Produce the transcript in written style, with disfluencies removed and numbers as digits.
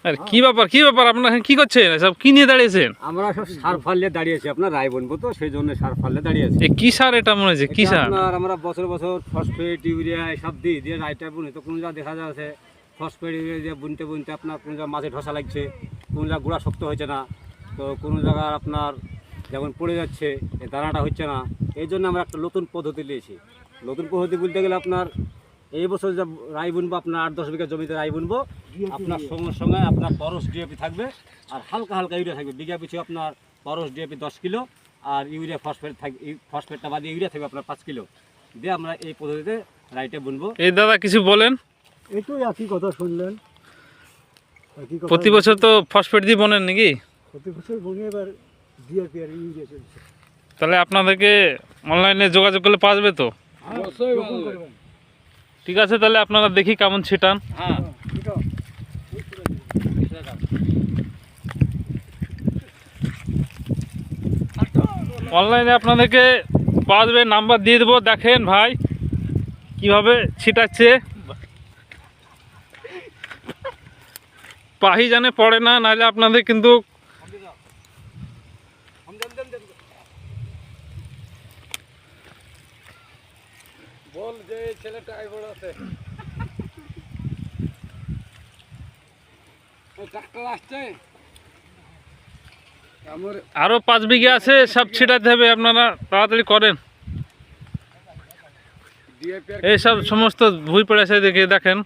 আর কি ব্যাপার আপনারা কি করছেন, সব কি নিয়ে দাঁড়িয়েছেন? আমরা সব সার ফাললে দাঁড়িয়েছি, আপনার রায় বনবো তো সেই জন্য সার ফাললে দাঁড়িয়েছি। কি সার এটা মনে হচ্ছে, কি সার? আপনার আমরা বছর বছর ফসফেট ইউরিয়া এসব দিয়ে রায়টা বুনি, তো কোন জায়গা দেখা যাচ্ছে ফসফেট ইউরিয়া দিয়ে বুনতে আপনার কোন জায়গা মাঝে ঢসা লাগছে, কোন জায়গা গোড়া শক্ত হয়েছে না, তো কোনো জায়গা আপনার যেমন পড়ে যাচ্ছে, এই দানাটা হচ্ছে না। এই জন্য আমরা একটা নতুন পদ্ধতি নিয়েছি। নতুন পদ্ধতি বলতে গেলে আপনার এই বছর যে রাই বুনবো, আপনার 8-10 বিঘা জমিতে রাই বুনবো, আপনার সঙ্গে সঙ্গে আপনার পরশ ডিএপি থাকবে আর হালকা হালকা ইউরিয়া থাকবে। বিঘা পিছু আপনার পরশ ডিএপি 10 কিলো আর ইউরিয়া ফসফেট থাকবে, ফসফেটটা বাদে ইউরিয়া থাকবে আপনার 5 কিলো দিয়ে আমরা এই পদ্ধতিতে রাইটে বুনবো। এই দাদা কিছু বলেন। একটু একই কথা শুনলেন। প্রতি বছর তো ফসফেট দিয়ে বনেন নাকি? প্রতি বছর বনে এবার ডিএপি আর ইউরিয়া চলছে। তাহলে আপনাদেরকে অনলাইনে যোগাযোগ করলে পাওয়া যাবে তো? ঠিক আছে, তাহলে আপনারা দেখি কেমন ছিটান। হ্যাঁ, অনলাইনে আপনাদেরকে পাওয়া যাবে, নাম্বার দিয়ে দেবো। দেখেন ভাই কিভাবে ছিটাচ্ছে, পাহি জানে পড়ে না, নাহলে আপনাদের কিন্তু বল যে ছেলেটা আইবড় আছে, ট্রাক্টর আসছে, আরো 5 বিঘা আছে, সব ছিটাতে হবে, আপনারা তাড়াতাড়ি করেন। এই সব সমস্ত ভুই পড়ে আছে, দেখে দেখেন।